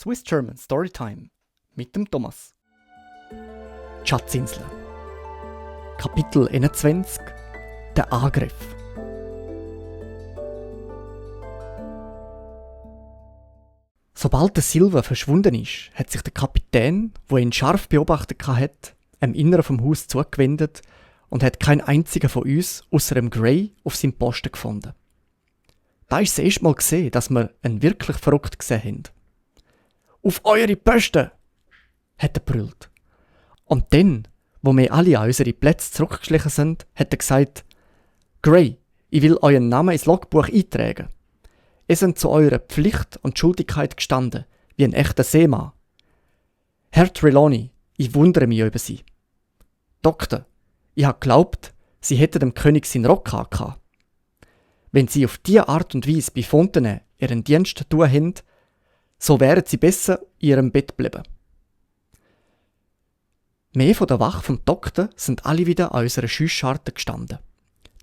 Swiss German Storytime mit dem Thomas. Die Schatzinsel. Kapitel 21. Der Angriff. Sobald der Silva verschwunden ist, hat sich der Kapitän, der ihn scharf beobachtet hat, im Inneren vom Haus zugewendet und hat keinen einzigen von uns außer dem Gray auf seinem Posten gefunden. Da ist das erste Mal gesehen, dass wir ihn wirklich verrückt gesehen haben. «Auf eure Posten!» hat er brüllt. Und dann, wo wir alle an unsere Plätze zurückgeschlichen sind, hat er gesagt: «Gray, ich will euren Namen ins Logbuch eintragen. Ihr seid zu eurer Pflicht und Schuldigkeit gestanden, wie ein echter Seemann. Herr Trelawney, ich wundere mich über Sie. Doktor, ich habe geglaubt, Sie hätten dem König seinen Rock angehabt. Wenn Sie auf diese Art und Weise bei Fontenay Ihren Dienst tun haben, so wären Sie besser in Ihrem Bett geblieben.» Wir von der Wache vom Doktor sind alle wieder an unserer Schussscharte gestanden.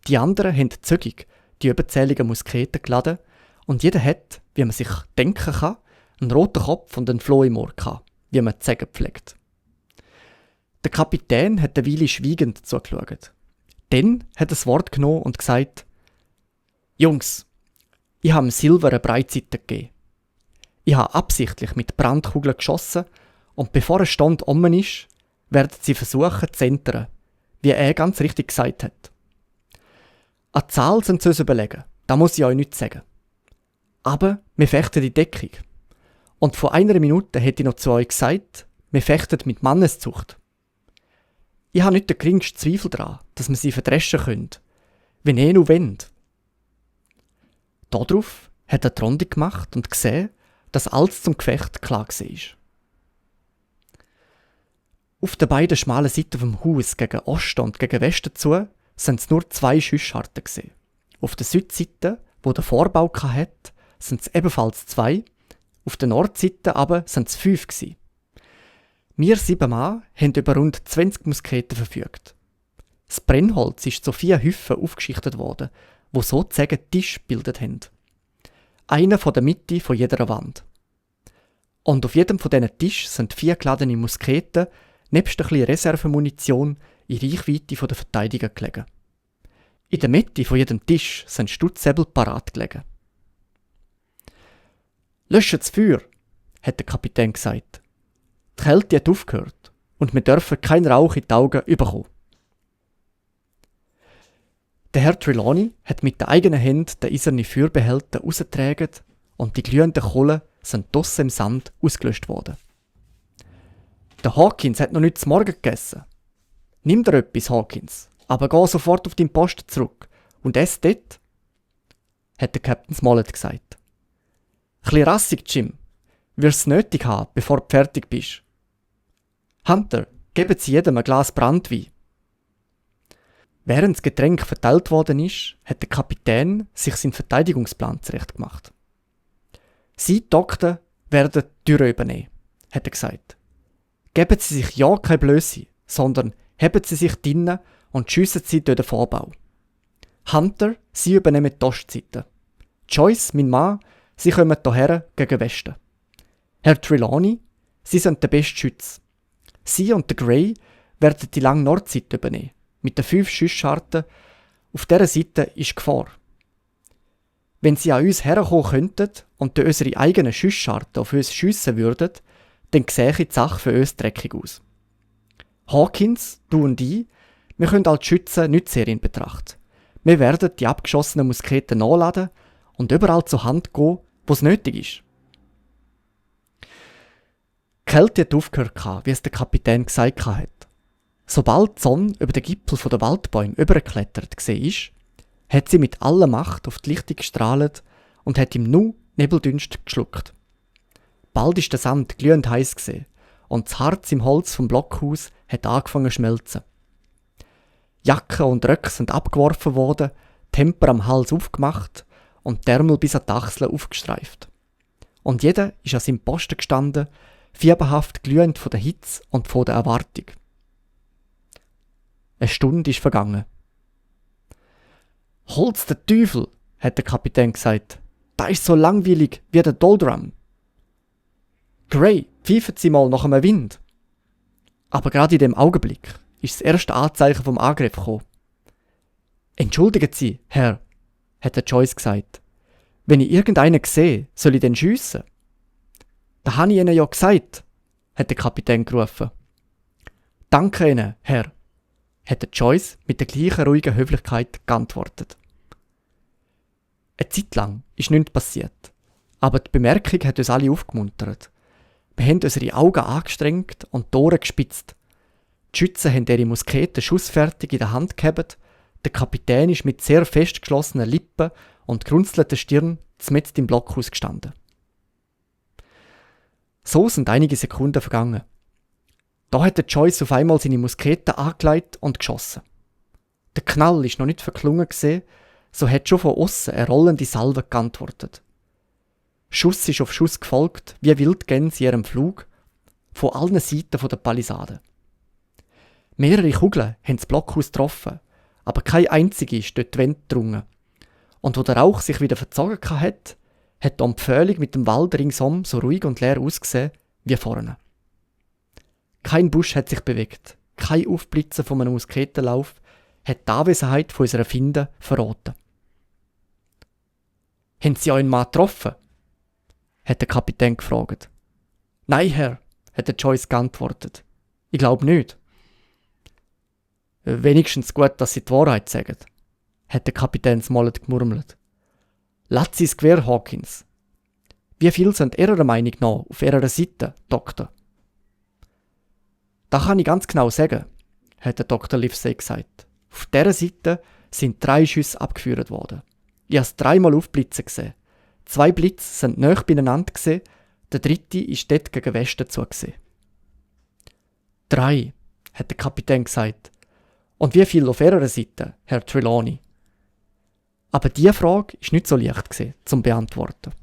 Die anderen haben zügig die überzähligen Musketen geladen und jeder hat, wie man sich denken kann, einen roten Kopf und einen Floh im Ohr gehabt, wie man zu sagen pflegt. Der Kapitän hat eine Weile schweigend zugeschaut. Dann hat er das Wort genommen und gesagt: «Jungs, ich habe dem Silver eine Breitseite gegeben. Ich habe absichtlich mit Brandkugeln geschossen und bevor er Stand offen ist, werden sie versuchen zu entern, wie er ganz richtig gesagt hat. An die Zahl sind sie uns überlegen, da muss ich euch nichts sagen. Aber wir fechten in Deckung. Und vor einer Minute hätte ich noch zu euch gesagt, wir fechten mit Manneszucht. Ich habe nicht den geringsten Zweifel daran, dass wir sie verdreschen können, wenn ihr nur wollt.» Darauf hat er die Runde gemacht und gesehen, dass alles zum Gefecht klar war. Auf den beiden schmalen Seiten vom Haus gegen Osten und gegen Westen zu sind es nur 2 Schussscharten gesehen. Auf der Südseite, wo der Vorbau hatte, sind es ebenfalls 2. Auf der Nordseite aber sind es 5 gewesen. Wir 7 Mann haben über rund 20 Musketen verfügt. Das Brennholz ist zu 4 Häufen aufgeschichtet worden, wo sozusagen Tisch gebildet haben. Einer von der Mitte von jeder Wand. Und auf jedem von diesen Tischen sind 4 geladene Musketen nebst ein bisschen Reservemunition in Reichweite der Verteidiger gelegen. In der Mitte von jedem Tisch sind Stutzsäbel parat gelegen. «Löscht das Feuer», hat der Kapitän gesagt. «Die Kälte hat aufgehört und wir dürfen keinen Rauch in die Augen bekommen.» Der Herr Trelawney hat mit den eigenen Händen den eisernen Feuerbehälter rausgetragen und die glühenden Kohlen sind draussen im Sand ausgelöscht worden. «Der Hawkins hat noch nicht zu Morgen gegessen. Nimm dir etwas, Hawkins, aber geh sofort auf deinen Posten zurück und ess dort», hat der Captain Smollett gesagt. «Chli rassig, Jim. Wirst es nötig haben, bevor du fertig bist. Hunter, geben Sie jedem ein Glas Brandwein.» Während das Getränk verteilt worden ist, hat der Kapitän sich seinen Verteidigungsplan zurechtgemacht. «Sie, Doktor, werden die Türe übernehmen», hat er gesagt. «Geben Sie sich ja keine Blöße, sondern heben Sie sich drinnen und schiessen Sie durch den Vorbau. Hunter, Sie übernehmen die Ostseite. Joyce, mein Mann, Sie kommen hierher gegen Westen. Herr Trelawney, Sie sind der beste Schütze. Sie und der Gray werden die lange Nordseite übernehmen, mit den 5 Schussscharten. Auf dieser Seite ist Gefahr. Wenn Sie an uns herkommen könnten und durch unsere eigenen Schussscharten auf uns schiessen würden, dann sähe die Sache für uns dreckig aus. Hawkins, du und ich, wir können als Schützen nicht sehr in Betracht. Wir werden die abgeschossenen Musketen nachladen und überall zur Hand gehen, wo es nötig ist.» Die Kälte hat aufgehört, wie es der Kapitän gesagt hat. Sobald die Sonne über den Gipfel der Waldbäume übergeklettert war, hat sie mit aller Macht auf die Lichtung gestrahlt und hat ihm nur Nebeldünst geschluckt. Bald ist der Sand glühend heiß gewesen und das Harz im Holz vom Blockhaus hat angefangen zu schmelzen. Jacken und Röcke sind abgeworfen worden, Temper am Hals aufgemacht und die Ärmel bis an die Achseln aufgestreift. Und jeder ist an seinem Posten gestanden, fieberhaft glühend von der Hitze und von der Erwartung. Eine Stunde ist vergangen. «Holz der Teufel», hat der Kapitän gesagt. «Da ist so langweilig wie der Doldrum.» Gray, pfeifen Sie mal nach einem Wind. Aber gerade in dem Augenblick ist das erste Anzeichen vom Angriff gekommen. Entschuldigen Sie, Herr, hat der Joyce gesagt. Wenn ich irgendeinen sehe, soll ich den schiessen? Da habe ich Ihnen ja gesagt, hat der Kapitän gerufen. Danke Ihnen, Herr, hat der Joyce mit der gleichen ruhigen Höflichkeit geantwortet. Eine Zeit lang ist nichts passiert, aber die Bemerkung hat uns alle aufgemuntert. Wir haben unsere Augen angestrengt und die Ohren gespitzt. Die Schützen haben ihre Musketen schussfertig in der Hand gehabt. Der Kapitän ist mit sehr fest geschlossenen Lippen und gerunzelter Stirn mitten im Blockhaus gestanden. So sind einige Sekunden vergangen. Da hat der Joyce auf einmal seine Musketen angelegt und geschossen. Der Knall ist noch nicht verklungen gesehen, so hat schon von außen eine rollende Salve geantwortet. Schuss ist auf Schuss gefolgt, wie Wildgänse in ihrem Flug, von allen Seiten der Palisade. Mehrere Kugeln haben das Blockhaus getroffen, aber keine einzige ist durch die Wände gedrungen. Und wo der Rauch sich wieder verzogen hat, hat die Empfehlung mit dem Wald ringsum so ruhig und leer ausgesehen wie vorne. Kein Busch hat sich bewegt, kein Aufblitzen von einem Musketenlauf hat die Anwesenheit von unserer Finde verraten. «Haben Sie euren Mann getroffen?» hat der Kapitän gefragt. «Nein, Herr», hat der Joyce geantwortet. «Ich glaube nicht.» «Wenigstens gut, dass Sie die Wahrheit sagen», hat der Kapitän Smollett gemurmelt. «Lasst Sie das Gewehr, Hawkins. Wie viel sind Ihrer Meinung nach auf Ihrer Seite, Doktor?» «Das kann ich ganz genau sagen», hat der Dr. Livesey gesagt. «Auf dieser Seite sind 3 Schüsse abgeführt worden. Ich habe es 3-mal aufblitzen gesehen. 2 Blitze sind nahe beieinander gesehen, der 3. ist dort gegen Westen zugesehen.» «3», hat der Kapitän gesagt. «Und wie viel auf Ihrer Seite, Herr Trelawney?» Aber diese Frage war nicht so leicht zum Beantworten.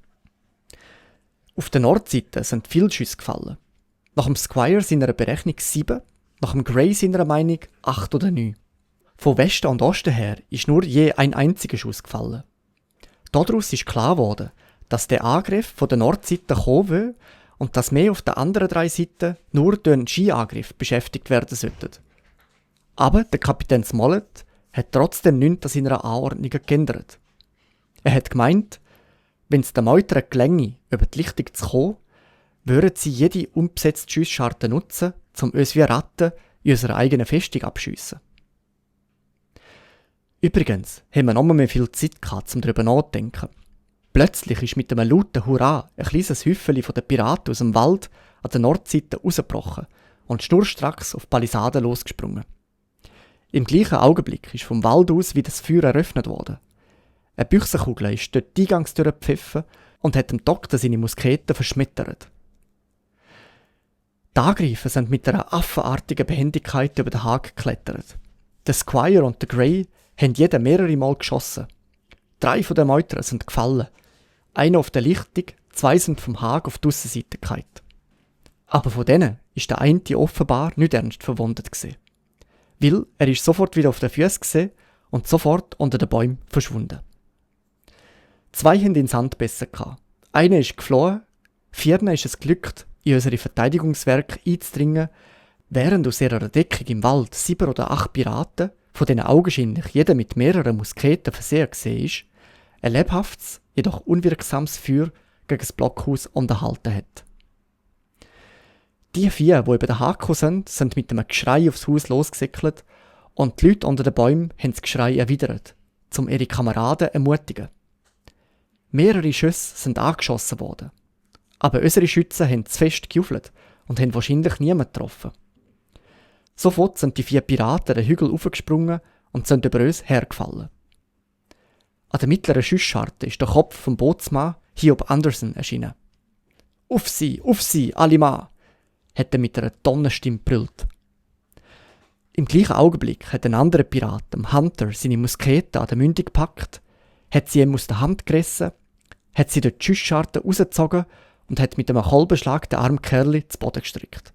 Auf der Nordseite sind viele Schüsse gefallen. Nach dem Squire seiner Berechnung 7, nach dem Gray seiner Meinung 8 oder 9. Von Westen und Osten her ist nur je ein einziger Schuss gefallen. Daraus ist klar geworden, dass der Angriff von der Nordseite kommen will und dass mehr auf den anderen 3 Seiten nur durch einen Skiangriff beschäftigt werden sollten. Aber der Kapitän Smollett hat trotzdem nichts an seiner Anordnung geändert. Er hat gemeint, wenn es den Meutern gelänge, über die Lichtung zu kommen, würden sie jede unbesetzte Schussscharte nutzen, um uns wie Ratten in unserer eigenen Festung abschiessen. Übrigens haben wir noch mehr viel Zeit gehabt, um darüber nachzudenken. Plötzlich ist mit einem lauten Hurra ein kleines Häufchen von den Piraten aus dem Wald an der Nordseite rausgebrochen und schnurstracks auf die Palisade losgesprungen. Im gleichen Augenblick ist vom Wald aus wieder das Feuer eröffnet worden. Eine Büchsenkugel ist dort die Eingangstür gepfiffen und hat dem Doktor seine Musketen verschmettert. Die Angreifer sind mit einer affenartigen Behendigkeit über den Haken geklettert. Der Squire und der Gray haben jeder mehrere Mal geschossen. 3 von den Meutern sind gefallen. Einer auf der Lichtung, 2 sind vom Haken auf die Aussenseite gefallen. Aber von denen ist der eine offenbar nicht ernst verwundet gewesen. Weil er ist sofort wieder auf den Füßen gesehen und sofort unter den Bäumen verschwunden. 2 haben in Sand besser gehabt. Einer ist geflohen, 4 ist es glückt, in unsere Verteidigungswerke einzudringen, während aus ihrer Deckung im Wald 7 oder 8 Piraten, von denen augenscheinlich jeder mit mehreren Musketen versehen war, ein lebhaftes, jedoch unwirksames Feuer gegen das Blockhaus unterhalten hat. Die 4, die über den Haken sind mit einem Geschrei aufs Haus losgesickelt und die Leute unter den Bäumen haben das Geschrei erwidert, um ihre Kameraden zu ermutigen. Mehrere Schüsse sind angeschossen worden, aber unsere Schützen haben zu fest gejufelt und haben wahrscheinlich niemanden getroffen. Sofort sind die 4 Piraten den Hügel aufgesprungen und sind über uns hergefallen. An der mittleren Schussscharte ist der Kopf vom Bootsmann Hiob Anderson erschienen. Auf sie, alle Mann!» hat er mit einer Tonnenstimme brüllt. Im gleichen Augenblick hat ein anderer Pirat, dem Hunter, seine Muskete an der Mündung gepackt, hat sie ihm aus der Hand gerissen, hat sie durch die Schussscharte rausgezogen und hat mit einem Kolbenschlag den armen Kerl zu Boden gestrickt.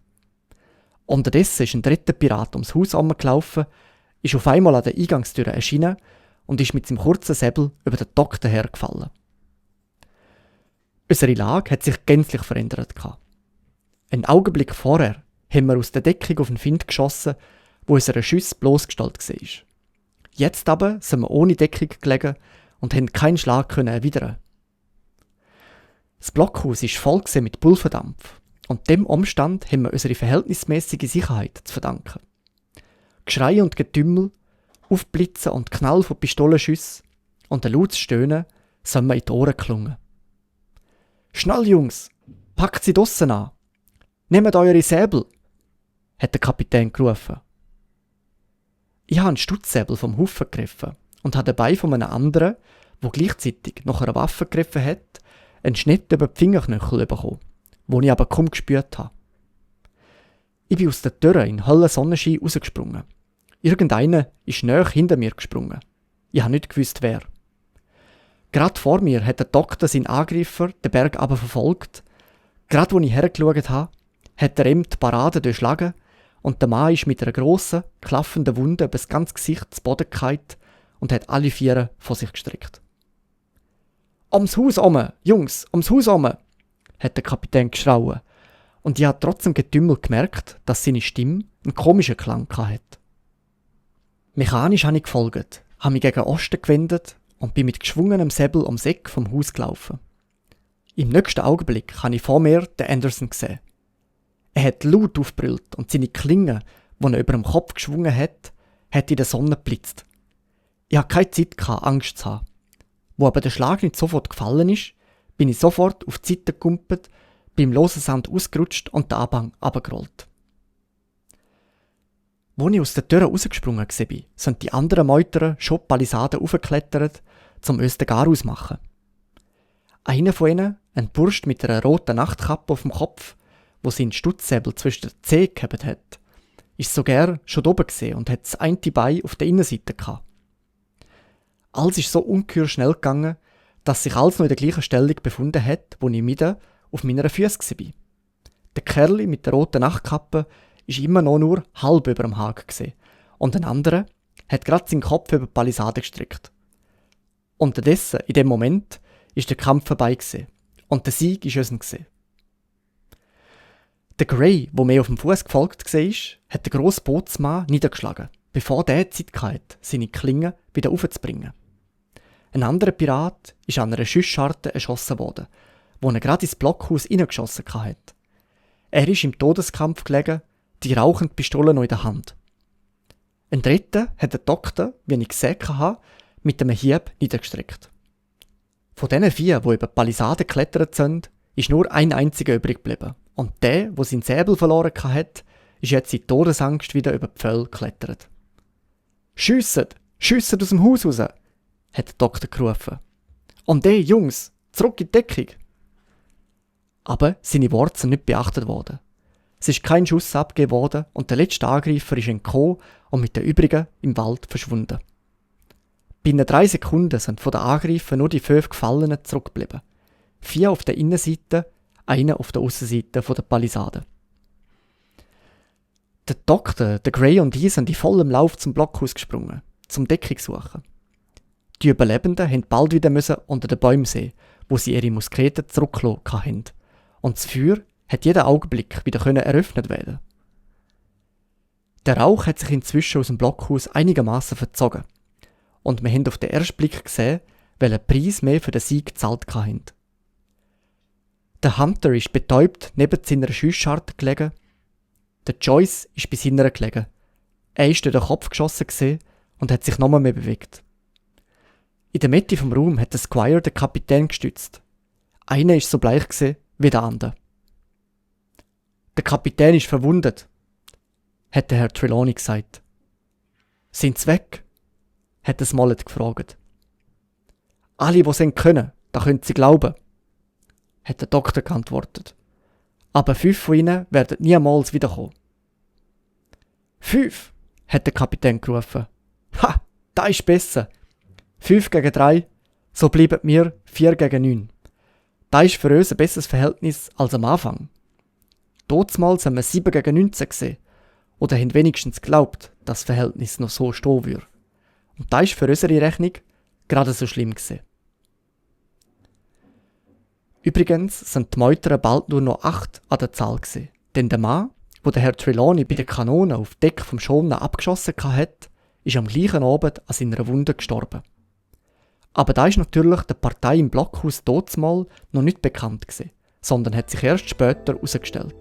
Unterdessen ist ein dritter Pirat ums Haus herumgelaufen, ist auf einmal an der Eingangstür erschienen und ist mit seinem kurzen Säbel über den Doktor hergefallen. Unsere Lage hat sich gänzlich verändert. Einen Augenblick vorher haben wir aus der Deckung auf einen Find geschossen, wo unser Schuss bloßgestellt war. Jetzt aber sind wir ohne Deckung gelegen und haben keinen Schlag erwidern. Das Blockhaus war voll mit Pulverdampf und dem Umstand haben wir unsere verhältnismäßige Sicherheit zu verdanken. Geschrei und Getümmel, Aufblitzen und Knall von Pistolenschüssen und ein lautes Stöhnen sind mir in die Ohren geklungen. «Schnell, Jungs! Packt sie draussen an! Nehmt eure Säbel!» hat der Kapitän gerufen. Ich habe einen Stutzsäbel vom Haufen gegriffen und habe dabei von einem anderen, der gleichzeitig nach einer Waffe gegriffen hat, einen Schnitt über die Fingerknöchel bekommen, den ich aber kaum gespürt habe. Ich bin aus der Tür in hellen Sonnenschein rausgesprungen. Irgendeiner ist nahe hinter mir gesprungen. Ich habe nicht gewusst, wer. Gerade vor mir hat der Doktor seinen Angreifer den Berg aber verfolgt. Gerade als ich hergeschaut habe, hat er ihm die Parade durchschlagen und der Mann ist mit einer grossen, klaffenden Wunde über das ganze Gesicht zu Boden gefallen und hat alle Viere vor sich gestreckt. «Ums Haus herum, Jungs, ums Haus herum!» hat der Kapitän geschrauen und ich habe trotz dem Getümmel gemerkt, dass seine Stimme einen komischen Klang hatte. Mechanisch habe ich gefolgt, habe mich gegen Osten gewendet und bin mit geschwungenem Säbel ums Eck vom Haus gelaufen. Im nächsten Augenblick habe ich vor mir den Anderson gesehen. Er hat laut aufgebrüllt und seine Klinge, die er über dem Kopf geschwungen hat in der Sonne geblitzt. Ich hatte keine Zeit, Angst zu haben. Wo aber der Schlag nicht sofort gefallen ist, bin ich sofort auf die Seite gekumpelt, beim losen Sand ausgerutscht und den Abhang runtergerollt. Als ich aus der Tür rausgesprungen war, sind die anderen Meuterer schon die Palisaden raufgeklettert, um uns den Gar auszumachen. Einer von ihnen, ein Bursch mit einer roten Nachtkappe auf dem Kopf, wo seinen Stutzsäbel zwischen den Zehen gehabt hat, ist sogar schon oben gesehen und hat das eine Bein auf der Innenseite gehabt. Alles ist so ungeheuer schnell gegangen, dass sich alles noch in der gleichen Stellung befunden hat, wo ich wieder auf meinen Füßen war. Der Kerl mit der roten Nachtkappe ist immer noch nur halb über dem Haken gesehen und ein anderer hat gerade seinen Kopf über die Palisade gestreckt. Unterdessen, in dem Moment, ist der Kampf vorbei gewesen und der Sieg ist uns gesehen. Der Gray, der mir auf dem Fuß gefolgt war, hat den grossen Bootsmann niedergeschlagen, bevor der Zeit hatte, seine Klinge wieder aufzubringen. Ein anderer Pirat ist an einer Schussscharte erschossen worden, wo er gerade ins Blockhaus hineingeschossen hat. Er ist im Todeskampf gelegen, die rauchende Pistole noch in der Hand. Ein dritter hat der Doktor, wie ich gesehen habe, mit einem Hieb niedergestreckt. Von diesen 4, die über die Palisade geklettert sind, ist nur ein einziger übrig geblieben. Und der seinen Säbel verloren hat, ist jetzt in Todesangst wieder über die Pföhle geklettert. «Schiesset! Schiesset aus dem Haus raus!» hat der Doktor gerufen. «Und Jungs, zurück in die Deckung!» Aber seine Worte sind nicht beachtet worden. Es ist kein Schuss abgegeben worden und der letzte Angreifer ist entkommen und mit den übrigen im Wald verschwunden. Binnen 3 Sekunden sind von den Angreifern nur die 5 Gefallenen zurückgeblieben. 4 auf der Innenseite, einer auf der Aussenseite der Palisade. Der Doktor, der Gray und ich sind in vollem Lauf zum Blockhaus gesprungen, zum Deckung suchen. Die Überlebenden mussten bald wieder unter den Bäumen sehen, wo sie ihre Musketen zurückgelassen haben. Und das Feuer hat jeden Augenblick wieder eröffnet werden. Der Rauch hat sich inzwischen aus dem Blockhaus einigermaßen verzogen. Und wir haben auf den ersten Blick gesehen, welchen Preis wir für den Sieg gezahlt haben. Der Hunter ist betäubt neben seiner Schussscharte gelegen. Der Joyce ist bei seiner gelegen. Er ist durch den Kopf geschossen gesehen und hat sich nochmal mehr bewegt. In der Mitte vom Raum hat der Squire den Kapitän gestützt. Einer ist so bleich gewesen wie der andere. Der Kapitän ist verwundet, hat der Herr Trelawney gesagt. Sind sie weg? Hat der Smollett gefragt. Alle, die sie können, da können sie glauben, hat der Doktor geantwortet. Aber 5 von ihnen werden niemals wiederkommen. 5, hat der Kapitän gerufen. Ha, das ist besser. 5 gegen 3, so bleiben wir 4 gegen 9. Das ist für uns ein besseres Verhältnis als am Anfang. Damals haben wir 7 gegen 19 gesehen oder haben wenigstens geglaubt, dass das Verhältnis noch so stehen würde. Und das ist für unsere Rechnung gerade so schlimm gewesen. Übrigens sind die Meuterer bald nur noch 8 an der Zahl gewesen. Denn der Mann, wo der Herr Trelawney bei der Kanone auf Deck vom Schonner abgeschossen hat, ist am gleichen Abend an seiner Wunde gestorben. Aber da ist natürlich der Partei im Blockhaus dazumal noch nicht bekannt gewesen, sondern hat sich erst später herausgestellt.